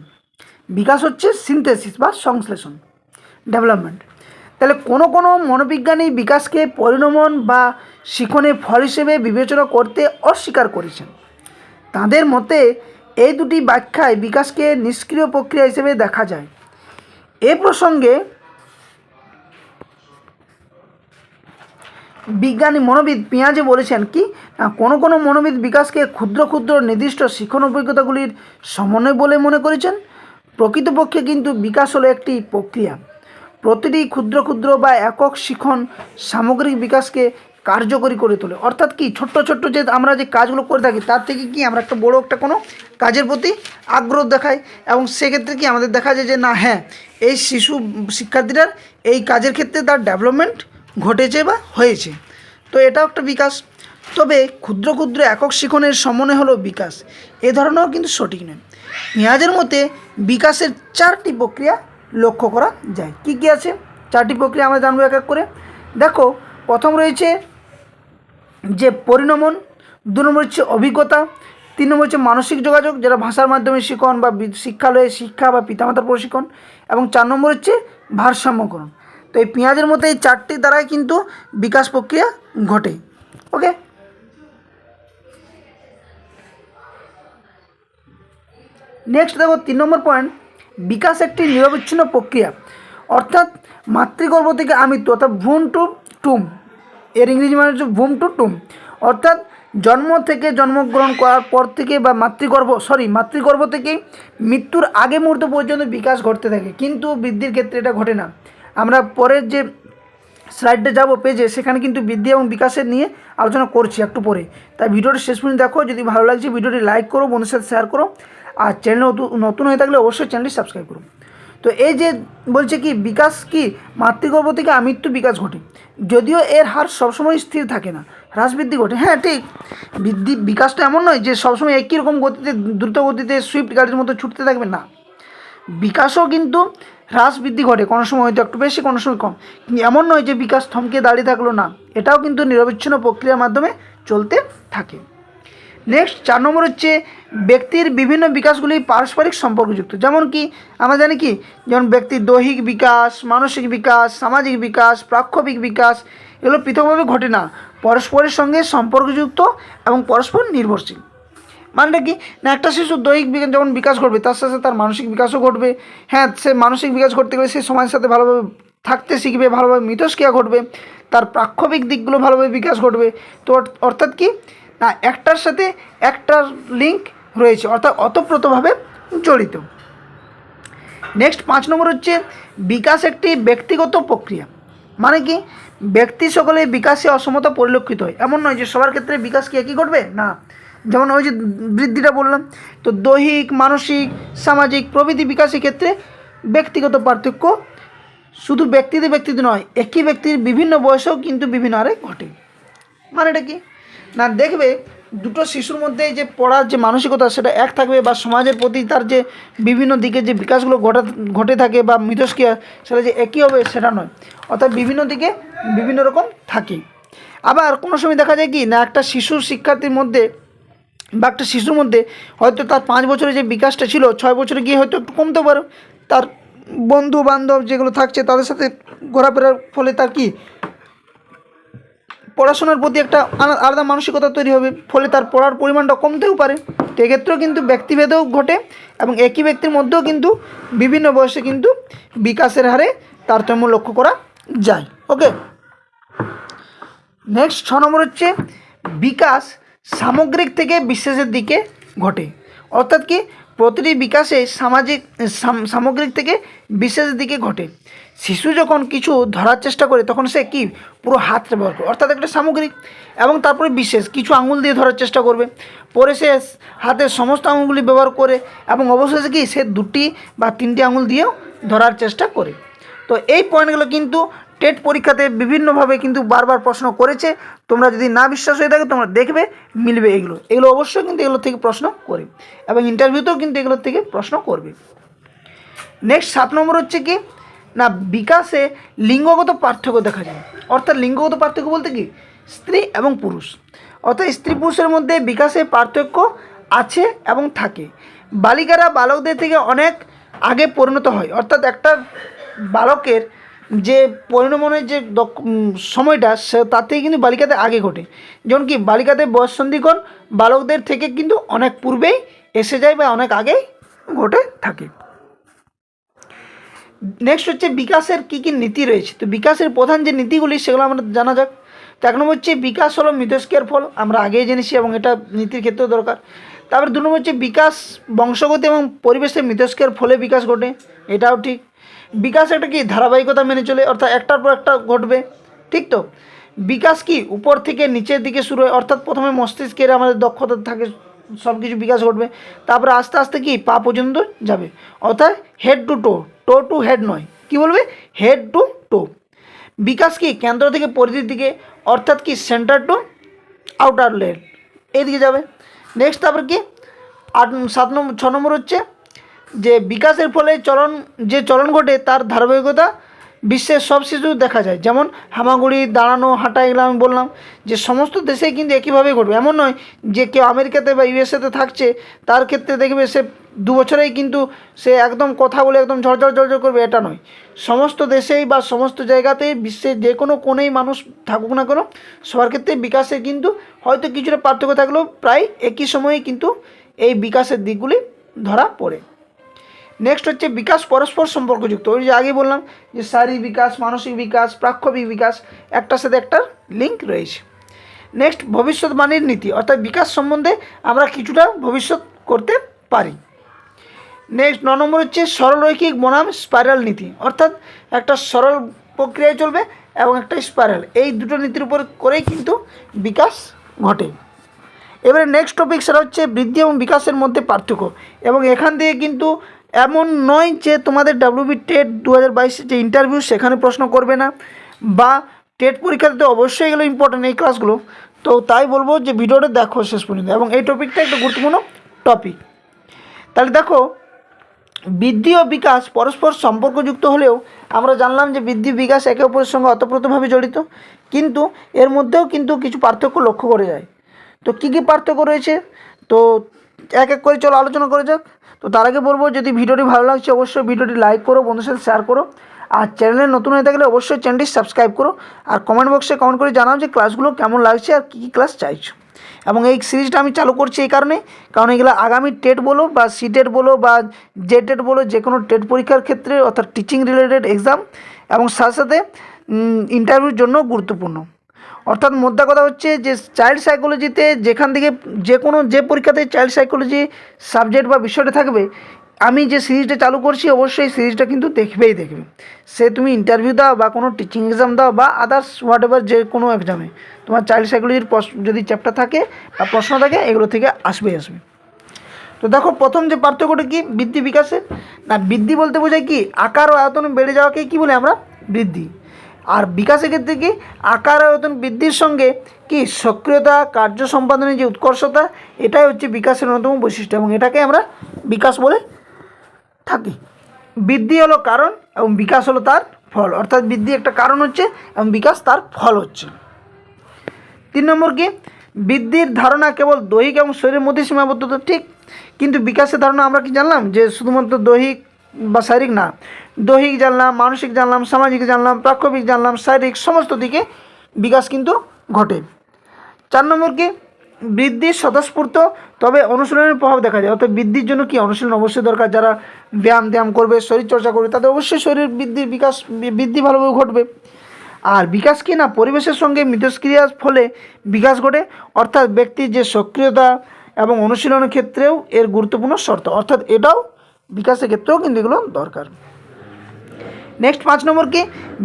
বিকাশ হচ্ছে সিনথেসিস বা সংশ্লেষণ, ডেভেলপমেন্ট। তাহলে কোনো কোনো মনোবিজ্ঞানী বিকাশকে পরিণমন বা শিখনের ফল হিসেবে বিবেচনা করতে অস্বীকার করেছেন। তাদের মতে এই দুটি ব্যাখ্যায় বিকাশকে নিষ্ক্রিয় প্রক্রিয়া হিসেবে দেখা যায়। এ প্রসঙ্গে বিজ্ঞানী মনোবিদ পিঁয়াজে বলেছেন কি, কোনো কোনো মনোবিদ বিকাশকে ক্ষুদ্র ক্ষুদ্র নির্দিষ্ট শিখন অভিজ্ঞতাগুলির সমন্বয় বলে মনে করেছেন। প্রকৃতপক্ষে কিন্তু বিকাশ হলো একটি প্রক্রিয়া, প্রতিটি ক্ষুদ্র ক্ষুদ্র বা একক শিখন সামগ্রিক বিকাশকে কার্যকরী করে তোলে। অর্থাৎ কি ছোট্ট ছোট্ট যে আমরা যে কাজগুলো করে থাকি তার থেকে কি আমরা একটা বড় একটা কোনো কাজের প্রতি আগ্রহ দেখাই, এবং সেক্ষেত্রে কি আমাদের দেখা যায় যে না হ্যাঁ এই শিক্ষার্থীটার এই কাজের ক্ষেত্রে তার ডেভেলপমেন্ট ঘটেছে বা হয়েছে। তো এটাও একটা বিকাশ। তবে ক্ষুদ্র ক্ষুদ্র একক শিখনের সমন্বয় হলো বিকাশ, এ ধারণাও কিন্তু সঠিক নয়। পেঁয়াজের মতে বিকাশের 4টি প্রক্রিয়া লক্ষ্য করা যায়। কি কি আছে 4টি প্রক্রিয়া আমরা জানবো এক এক করে। দেখো, প্রথম রয়েছে যে পরিণমন, 2 নম্বর হচ্ছে অভিজ্ঞতা, 3 নম্বর হচ্ছে মানসিক যোগাযোগ যেটা ভাষার মাধ্যমে শিখন বা শিক্ষালয়ে শিক্ষা বা পিতামাতার প্রশিক্ষণ, এবং 4 নম্বর হচ্ছে ভারসাম্যকরণ। তো এই পেঁয়াজের মতো এই 4টি দ্বারাই কিন্তু বিকাশ প্রক্রিয়া ঘটে। ওকে, নেক্সট দেখো 3 নম্বর পয়েন্ট, বিকাশ একটি নিরবচ্ছিন্ন প্রক্রিয়া, অর্থাৎ মাতৃগর্ভ থেকে আমৃত্যু অর্থাৎ ভ্রূণ টু টুম, এর ইংরেজি মানে হচ্ছে ভ্রূণ টু টুম, অর্থাৎ জন্ম থেকে জন্মগ্রহণ করার পর থেকে বা মাতৃগর্ভ থেকে মৃত্যুর আগে মুহূর্ত পর্যন্ত বিকাশ ঘটতে থাকে, কিন্তু বৃদ্ধির ক্ষেত্রে এটা ঘটে না। আমরা পরের যে স্লাইডে যাব পেজে, সেখানে কিন্তু বৃদ্ধি এবং বিকাশের নিয়ে আলোচনা করছি একটু পরে। তাই ভিডিওটি শেষ পর্যন্ত দেখো। যদি ভালো লাগছে ভিডিওটি লাইক করো, বন্ধুদের সাথে শেয়ার করো, আর চ্যানেল নতুন হয়ে থাকলে অবশ্যই চ্যানেলটি সাবস্ক্রাইব করো। তো এই যে বলছে কি বিকাশ কি মাতৃগর্ভ থেকে আমৃত্যু বিকাশ ঘটে, যদিও এর হার সবসময় স্থির থাকে না, হ্রাস বৃদ্ধি ঘটে। হ্যাঁ ঠিক, বিকাশটা এমন নয় যে সবসময় একই রকম গতিতে দ্রুত গতিতে সুইফট গাড়ির মতো ছুটতে থাকবে না, বিকাশও কিন্তু হ্রাস বৃদ্ধি ঘটে, কোনো সময় হয়তো একটু বেশি, কোনো সময় কম। এমন নয় যে বিকাশ থমকে দাঁড়িয়ে থাকলো না, এটাও কিন্তু নিরবিচ্ছিন্ন প্রক্রিয়ার মাধ্যমে চলতে থাকে। নেক্সট 4 নম্বর হচ্ছে ব্যক্তির বিভিন্ন বিকাশগুলি পারস্পরিক সম্পর্কযুক্ত। যেমন কি আমরা জানি কি, যেমন ব্যক্তির দৈহিক বিকাশ, মানসিক বিকাশ, সামাজিক বিকাশ, প্রাক্ষবিক বিকাশ এগুলো পৃথকভাবে ঘটে না, পরস্পরের সঙ্গে সম্পর্কযুক্ত এবং পরস্পর নির্ভরশীল। মানেটা কি না, একটা শিশুর দৈহিক বিকাশ যেমন বিকাশ ঘটবে, তার সাথে তার মানসিক বিকাশও ঘটবে। হ্যাঁ, সে মানসিক বিকাশ করতে গেলে সে সমাজের সাথে ভালোভাবে থাকতে শিখবে, ভালোভাবে মিথস্ক্রিয়া ঘটবে, তার প্রাক্ষবিক দিকগুলো ভালোভাবে বিকাশ ঘটবে। তো অর্থাৎ কি না, একটার সাথে একটার লিঙ্ক রয়েছে, অর্থাৎ ওতপ্রোতভাবে জড়িত। নেক্সট 5 নম্বর হচ্ছে বিকাশ একটি ব্যক্তিগত প্রক্রিয়া। মানে কি ব্যক্তি সকলে বিকাশে অসমতা পরিলক্ষিত হয়, এমন নয় যে সবার ক্ষেত্রে বিকাশ কি একই ঘটবে না। যেমন ওই যে বৃদ্ধিটা বললাম, তো দৈহিক, মানসিক, সামাজিক প্রভৃতি বিকাশের ক্ষেত্রে ব্যক্তিগত পার্থক্য শুধু ব্যক্তিতে নয়, একই ব্যক্তির বিভিন্ন বয়সেও কিন্তু বিভিন্ন হারে ঘটে। মানেটা কি না, দেখবে দুটো শিশুর মধ্যে যে পড়ার যে মানসিকতা সেটা এক থাকবে, বা সমাজের প্রতি তার যে বিভিন্ন দিকে যে বিকাশগুলো ঘটে থাকে বা মিথস্ক্রিয়া সেটা যে একই হবে সেটা নয়, অর্থাৎ বিভিন্ন দিকে বিভিন্ন রকম থাকে। আবার কোনো সময় দেখা যায় কি না, একটা শিক্ষার্থীর মধ্যে বা একটা শিশুর মধ্যে হয়তো তার 5 বছরে যে বিকাশটা ছিল 6 বছরে গিয়ে হয়তো একটু কমতে পারে, তার বন্ধু বান্ধব যেগুলো থাকছে তাদের সাথে ঘোরাফেরার ফলে তার কি পড়াশোনার প্রতি একটা আলাদা মানসিকতা তৈরি হবে, ফলে তার পড়ার পরিমাণটা কমতেও পারে। তো এক্ষেত্রেও কিন্তু ব্যক্তিভেদেও ঘটে, এবং একই ব্যক্তির মধ্যেও কিন্তু বিভিন্ন বয়সে কিন্তু বিকাশের হারে তারতম্য লক্ষ্য করা যায়। ওকে, নেক্সট 6 নম্বর হচ্ছে বিকাশ সামগ্রিক থেকে বিশেষের দিকে ঘটে। অর্থাৎ কি প্রতিটি বিকাশে সামগ্রিক থেকে বিশেষের দিকে ঘটে। শিশু যখন কিছু ধরার চেষ্টা করে তখন সে কি পুরো হাত ব্যবহার করে, অর্থাৎ একটা সামগ্রিক, এবং তারপরে বিশেষ কিছু আঙুল দিয়ে ধরার চেষ্টা করবে, পরে সে হাতের সমস্ত আঙুলগুলি ব্যবহার করে, এবং অবশেষে কি সে 2টি বা 3টি আঙুল দিয়েও ধরার চেষ্টা করে। তো এই পয়েন্টগুলো কিন্তু টেট পরীক্ষাতে বিভিন্নভাবে কিন্তু বারবার প্রশ্ন করেছে। তোমরা যদি না বিশ্বাস হয়ে থাকে তোমরা দেখবে মিলবে, এগুলো অবশ্যই কিন্তু এগুলো থেকে প্রশ্ন করে, এবং ইন্টারভিউতেও কিন্তু এগুলোর থেকে প্রশ্ন করবে। নেক্সট 7 নম্বর হচ্ছে কি না, বিকাশে লিঙ্গগত পার্থক্য দেখা যায়। অর্থাৎ লিঙ্গগত পার্থক্য বলতে কি স্ত্রী এবং পুরুষ, অর্থাৎ স্ত্রী পুরুষের মধ্যে বিকাশে পার্থক্য আছে এবং থাকে। বালিকারা বালকদের থেকে অনেক আগে পরিণত হয়, অর্থাৎ একটা বালকের যে পরিণমনের যে সময়টা সে তার থেকে কিন্তু বালিকাদের আগে ঘটে। যেমন কি বালিকাদের বয়ঃসন্ধিক্ষণ বালকদের থেকে কিন্তু অনেক পূর্বেই এসে যায় বা অনেক আগেই ঘটে থাকে। নেক্সট হচ্ছে বিকাশের কী কী নীতি রয়েছে। তো বিকাশের প্রধান যে নীতিগুলি সেগুলো আমরা জানা যাক। তো 1 নম্বর হচ্ছে বিকাশ হলো মিথস্ক্রিয়ার ফল, আমরা আগেই জেনেছি এবং এটা নীতির ক্ষেত্রেও দরকার। তারপরে 2 নম্বর হচ্ছে বিকাশ বংশগত এবং পরিবেশের মিথস্ক্রিয়ার ফলে বিকাশ ঘটে, এটাও ঠিক। বিকাশ একটা কি ধারাবাহিকতা মেনে চলে, অর্থাৎ একটার পর একটা ঘটবে, ঠিক তো। বিকাশ কি উপর থেকে নিচের দিকে শুরু হয়, অর্থাৎ প্রথমে মস্তিষ্কের আমাদের দক্ষতা থাকে, সব কিছু বিকাশ ঘটবে, তারপরে আস্তে আস্তে কি পা পর্যন্ত যাবে, অর্থাৎ head to to, to to head নয়, কি বলবে, হেড টু টো। বিকাশ কি কেন্দ্র থেকে পরিধির দিকে, অর্থাৎ কি সেন্টার টু আউটার লেয়ার এইদিকে যাবে। নেক্সট তারপর কি 6 নম্বর হচ্ছে যে বিকাশের ফলে চলন ঘটে তার ধারাবাহিকতা বিশ্বের সব শিশু দেখা যায়, যেমন হামাগুড়ি, দাঁড়ানো, হাঁটা, এগুলো আমি বললাম যে সমস্ত দেশেই কিন্তু একইভাবেই ঘটবে। এমন নয় যে কেউ আমেরিকাতে বা ইউএসএতে থাকছে তার ক্ষেত্রে দেখবে সে 2 বছরেই কিন্তু সে একদম কথা বলে একদম ঝরঝর করবে, এটা নয়। সমস্ত দেশেই বা সমস্ত জায়গাতেই বিশ্বের যে কোনো কোণেই মানুষ থাকুক না কেন, সবার ক্ষেত্রে বিকাশের কিন্তু হয়তো কিছুটা পার্থক্য থাকলেও প্রায় একই সময়ে কিন্তু এই বিকাশের দিকগুলি ধরা পড়ে। নেক্সট হচ্ছে বিকাশ পরস্পর সম্পর্কযুক্ত। ওই যে আগে বললাম যে শারীরিক বিকাশ, মানসিক বিকাশ, প্রাক্ষবিক বিকাশ, একটার সাথে একটার লিঙ্ক রয়েছে। নেক্সট ভবিষ্যৎবাণীর নীতি, অর্থাৎ বিকাশ সম্বন্ধে আমরা কিছুটা ভবিষ্যৎ করতে পারি। নেক্সট 9 নম্বর হচ্ছে সরলরৈখিক বনাম স্পাইরাল নীতি, অর্থাৎ একটা সরল প্রক্রিয়ায় চলবে এবং একটা স্পাইরাল, এই দুটো নীতির উপর করেই কিন্তু বিকাশ ঘটে। এবারে নেক্সট টপিক সেটা হচ্ছে বৃদ্ধি এবং বিকাশের মধ্যে পার্থক্য। এবং এখান থেকে কিন্তু এমন নয় যে তোমাদের ডাব্লিউবি টেট 2022 যে ইন্টারভিউ সেখানে প্রশ্ন করবে না, বা টেট পরীক্ষাতে অবশ্যই এগুলো ইম্পর্টেন্ট এই ক্লাসগুলো। তো তাই বলবো যে ভিডিওটা দেখো শেষ পর্যন্ত, এবং এই টপিকটা একটা গুরুত্বপূর্ণ টপিক। তাহলে দেখো, বৃদ্ধি ও বিকাশ পরস্পর সম্পর্কযুক্ত হলেও আমরা জানলাম যে বৃদ্ধি বিকাশ একে অপরের সঙ্গে ওতপ্রোতভাবে জড়িত, কিন্তু এর মধ্যেও কিন্তু কিছু পার্থক্য লক্ষ্য করা যায়। তো কী কী পার্থক্য রয়েছে, তো এক এক করে চলো আলোচনা করে যাক। তো তার আগে বলবো, যদি ভিডিওটি ভালো লাগছে অবশ্যই ভিডিওটি লাইক করো, বন্ধুদের সাথে শেয়ার করো, আর চ্যানেলে নতুন হয়ে থাকলে অবশ্যই চ্যানেলটি সাবস্ক্রাইব করো, আর কমেন্ট বক্সে কমেন্ট করে জানাও যে ক্লাসগুলো কেমন লাগছে আর কী কী ক্লাস চাইছো। এবং এই সিরিজটা আমি চালু করছি এই কারণে, কারণ এগুলো আগামী টেট বলো বা সিটেট বলো বা জেটেট বলো, যে কোনো টেট পরীক্ষার ক্ষেত্রে অর্থাৎ টিচিং রিলেটেড এক্সাম এবং সাথে সাথে ইন্টারভিউর জন্য গুরুত্বপূর্ণ। অর্থাৎ মোদ্দা কথা হচ্ছে যে চাইল্ড সাইকোলজিতে যেখান থেকে যে পরীক্ষাতে চাইল্ড সাইকোলজি সাবজেক্ট বা বিষয়টা থাকবে, আমি যে সিরিজটা চালু করছি অবশ্যই সিরিজটা কিন্তু দেখবে। সে তুমি ইন্টারভিউ দাও বা কোনো টিচিং এক্সাম দাও বা আদার্স হোয়াট এভার যে কোনো এক্সামে, তোমার চাইল্ড সাইকোলজির যদি চ্যাপ্টার থাকে বা প্রশ্ন থাকে, এগুলো থেকে আসবে। তো দেখো, প্রথম যে পার্থক্যটা কি বৃদ্ধি বিকাশের, না বৃদ্ধি বলতে বোঝায় কি আকার ও আয়তন বেড়ে যাওয়াকে কী বলে আমরা বৃদ্ধি। আর বিকাশের ক্ষেত্রে কি আকার আয়তন বৃদ্ধির সঙ্গে কি সক্রিয়তা, কার্য সম্পাদনের যে উৎকর্ষতা, এটাই হচ্ছে বিকাশের অন্যতম বৈশিষ্ট্য, এবং এটাকে আমরা বিকাশ বলে থাকি। বৃদ্ধি হলো কারণ এবং বিকাশ হলো তার ফল, অর্থাৎ বৃদ্ধি একটা কারণ হচ্ছে এবং বিকাশ তার ফল হচ্ছে। 3 নম্বর কি বৃদ্ধির ধারণা কেবল দৈহিক এবং শরীরের মধ্যে সীমাবদ্ধ, ঠিক, কিন্তু বিকাশের ধারণা আমরা কি জানলাম যে শুধুমাত্র দৈহিক বা শারীরিক না, দৈহিক জানলাম, মানসিক জানলাম, সামাজিক জানলাম, প্রাক্ষবিক জানলাম, শারীরিক, সমস্ত দিকে বিকাশ কিন্তু ঘটে। 4 নম্বর কি বৃদ্ধির স্বতঃস্ফূর্ত তবে অনুশীলনের প্রভাব দেখা যায়, অর্থাৎ বৃদ্ধির জন্য কি অনুশীলন অবশ্যই দরকার। যারা ব্যায়াম করবে, শরীরচর্চা করবে, তাদের অবশ্যই শরীর বৃদ্ধি ভালোভাবে ঘটবে। আর বিকাশ কি না পরিবেশের সঙ্গে মিথস্ক্রিয়ার ফলে বিকাশ ঘটে, অর্থাৎ ব্যক্তির যে সক্রিয়তা এবং অনুশীলনের ক্ষেত্রেও এর গুরুত্বপূর্ণ শর্ত, অর্থাৎ এটাও বিকাশের ক্ষেত্রেও কিন্তু এগুলো দরকার। নেক্সট 5 নম্বর কি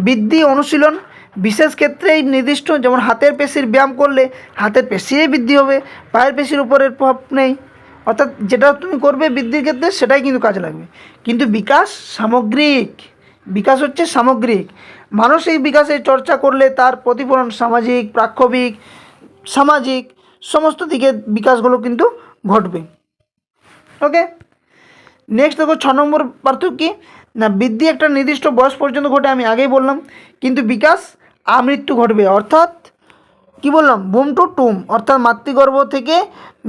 বৃদ্ধি অনুশীলন বিশেষ ক্ষেত্রেই নির্দিষ্ট, যেমন হাতের পেশির ব্যায়াম করলে হাতের পেশিরই বৃদ্ধি হবে, পায়ের পেশির উপরের প্রভাব নেই, অর্থাৎ যেটা তুমি করবে বৃদ্ধির ক্ষেত্রে সেটাই কিন্তু কাজে লাগবে। কিন্তু বিকাশ সামগ্রিক, বিকাশ হচ্ছে সামগ্রিক, মানসিক বিকাশের চর্চা করলে তার প্রতিফলন সামাজিক, প্রাক্ষবিক, সামাজিক সমস্ত দিকে বিকাশগুলো কিন্তু ঘটবে। ওকে, নেক্সট দেখো 6 নম্বর পার্থক্য কি না বৃদ্ধি একটা নির্দিষ্ট বয়স পর্যন্ত ঘটে, আমি আগেই বললাম, কিন্তু বিকাশ আমৃত্যু ঘটবে, অর্থাৎ কি বললাম বুম টু টুম, অর্থাৎ মাতৃগর্ভ থেকে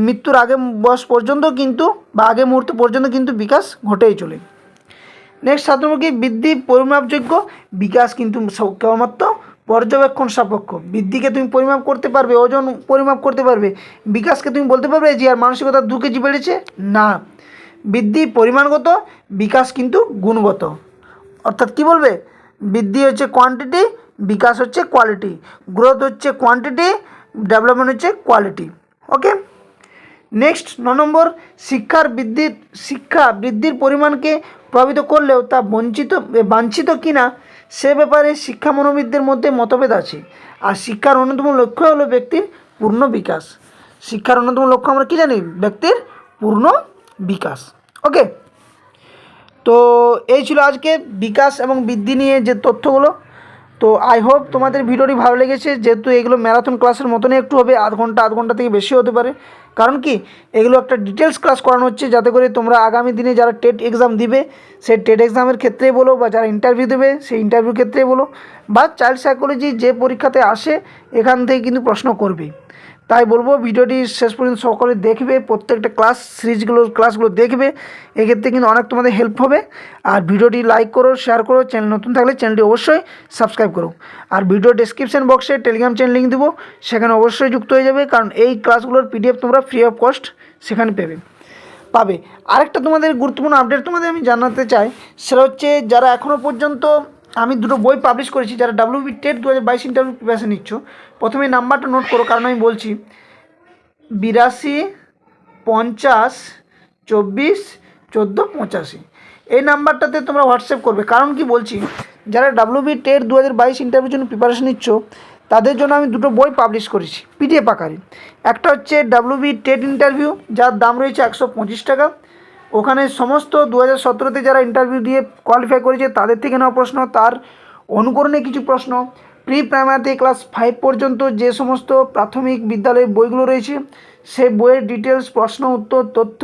মৃত্যুর আগে বয়স পর্যন্ত কিন্তু বা আগে মুহূর্ত পর্যন্ত কিন্তু বিকাশ ঘটেই চলে। নেক্সট 7 নম্বর কি বৃদ্ধি পরিমাপযোগ্য, বিকাশ কিন্তু কেবলমাত্র পর্যবেক্ষণ সাপেক্ষ। বৃদ্ধিকে তুমি পরিমাপ করতে পারবে, ওজন পরিমাপ করতে পারবে, বিকাশকে তুমি বলতে পারবে যে আর মানসিকতা 2 কেজি বেড়েছে, না। বৃদ্ধি পরিমাণগত, বিকাশ কিন্তু গুণগত, অর্থাৎ কি বলবে বৃদ্ধি হচ্ছে কোয়ান্টিটি, বিকাশ হচ্ছে কোয়ালিটি, গ্রোথ হচ্ছে কোয়ান্টিটি, ডেভেলপমেন্ট হচ্ছে কোয়ালিটি। ওকে, নেক্সট 9 নম্বর শিক্ষা বৃদ্ধির পরিমাণকে প্রভাবিত করলেও তা বাঞ্ছিত কিনা সে ব্যাপারে শিক্ষা মনোবিদদের মধ্যে মতভেদ আছে। আর শিক্ষার অন্যতম লক্ষ্য হলো ব্যক্তির পূর্ণ বিকাশ। শিক্ষার অন্যতম লক্ষ্য আমরা কী জানি? ব্যক্তির পূর্ণ বিকাশ। ওকে, তো এই ছিল আজকে বিকাশ এবং বৃদ্ধি নিয়ে যে তথ্যগুলো। তো আই হোপ তোমাদের ভিডিওটি ভালো লেগেছে, যেহেতু এগুলো ম্যারাথন ক্লাসের মতনই একটু হবে, আধ ঘন্টা থেকে বেশি হতে পারে। কারণ কি, এগুলো একটা ডিটেলস ক্লাস করানো হচ্ছে, যাতে করে তোমরা আগামী দিনে যারা টেট এক্সাম দিবে সেই টেট এক্সামের ক্ষেত্রেই বলো, বা যারা ইন্টারভিউ দেবে সেই ইন্টারভিউর ক্ষেত্রেই বলো, বা চাইল্ড সাইকোলজি যে পরীক্ষাতে আসে এখান থেকে কিন্তু প্রশ্ন করবে। তাই বলবো ভিডিওটি শেষ পর্যন্ত সকলে দেখবে, প্রত্যেকটা ক্লাসগুলো দেখবে, এক্ষেত্রে কিন্তু অনেক তোমাদের হেল্প হবে। আর ভিডিওটি লাইক করো, শেয়ার করো, চ্যানেল নতুন থাকলে চ্যানেলটি অবশ্যই সাবস্ক্রাইব করো। আর ভিডিও ডেসক্রিপশন বক্সে টেলিগ্রাম চ্যানেল লিঙ্ক দেবো, সেখানে অবশ্যই যুক্ত হয়ে যাবে, কারণ এই ক্লাসগুলোর PDF তোমরা ফ্রি অফ কস্ট সেখানে পাবে। আরেকটা তোমাদের গুরুত্বপূর্ণ আপডেট তোমাদের আমি জানাতে চাই, সেটা হচ্ছে যারা এখনও পর্যন্ত, আমি দুটো বই পাবলিশ করেছি, যারা WB টেট 2022 ইন্টারভিউ প্রিপারেশন নিচ্ছ, প্রথমে নাম্বারটা নোট করো, কারণ আমি বলছি 82 50 24 14 85। এই নাম্বারটাতে তোমরা হোয়াটসঅ্যাপ করবে। কারণ কি বলছি, যারা WB টেট 2022 ইন্টারভিউর জন্য প্রিপারেশন নিচ্ছ, তাদের জন্য আমি দুটো বই পাবলিশ করেছি PDF আকারে। একটা হচ্ছে WB টেট ইন্টারভিউ, যার দাম রয়েছে 125 টাকা। ওখানে সমস্ত 2017-তে যারা ইন্টারভিউ দিয়ে কোয়ালিফাই করেছে তাদের থেকে নেওয়া প্রশ্ন, তার অনুকরণে কিছু প্রশ্ন, প্রি প্রাইমারি থেকে ক্লাস 5 পর্যন্ত যে সমস্ত প্রাথমিক বিদ্যালয়ের বইগুলো রয়েছে সেই বইয়ের ডিটেলস, প্রশ্ন উত্তর, তথ্য,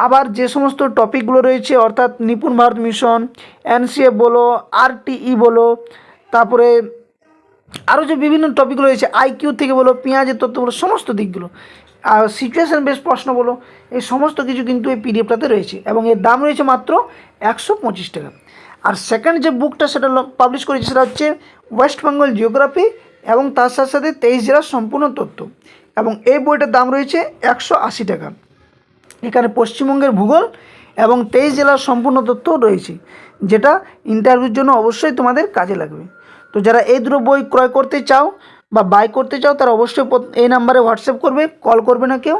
আবার যে সমস্ত টপিকগুলো রয়েছে অর্থাৎ নিপুণ ভারত মিশন, NCF বলো, RTE বলো, তারপরে আরও যে বিভিন্ন টপিকগুলো রয়েছে IQ থেকে বলো, পেঁয়াজের তথ্য বলো, সমস্ত দিকগুলো, আর সিচুয়েশান বেস প্রশ্ন বলো, এই সমস্ত কিছু কিন্তু এই PDFটাতে রয়েছে, এবং এর দাম রয়েছে মাত্র 125 টাকা। আর সেকেন্ড যে বুকটা সেটা পাবলিশ করেছে সেটা হচ্ছে ওয়েস্ট বেঙ্গল জিওগ্রাফি, এবং তার সাথে সাথে 23 জেলার সম্পূর্ণ তথ্য, এবং এই বইটার দাম রয়েছে 180 টাকা। এখানে পশ্চিমবঙ্গের ভূগোল এবং 23 জেলার সম্পূর্ণ তথ্য রয়েছে, যেটা ইন্টারভিউর জন্য অবশ্যই তোমাদের কাজে লাগবে। তো যারা এই দুটো বই ক্রয় করতে চাও বা বাই করতে চাও, তারা অবশ্যই এই নাম্বারে হোয়াটসঅ্যাপ করবে, কল করবে না কেউ।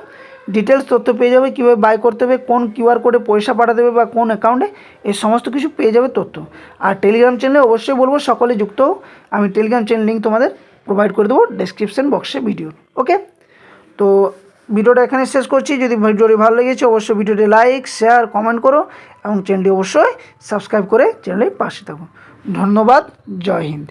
ডিটেলস তথ্য পেয়ে যাবে, কীভাবে বাই করতে হবে, কোন QR কোডে পয়সা পাঠাতে হবে বা কোন অ্যাকাউন্টে, এই সমস্ত কিছু পেয়ে যাবে তথ্য। আর টেলিগ্রাম চ্যানেলে অবশ্যই বলবো সকলে যুক্ত হও, আমি টেলিগ্রাম চ্যানেল লিঙ্ক তোমাদের প্রোভাইড করে দেবো ডেসক্রিপশন বক্সে ভিডিও। ওকে, তো ভিডিওটা এখানে শেষ করছি। যদি ভিডিওটি ভালো লেগেছে অবশ্যই ভিডিওটি লাইক, শেয়ার, কমেন্ট করো, এবং চ্যানেলটি অবশ্যই সাবস্ক্রাইব করে চ্যানেলের পাশে থাকো। ধন্যবাদ, জয় হিন্দ।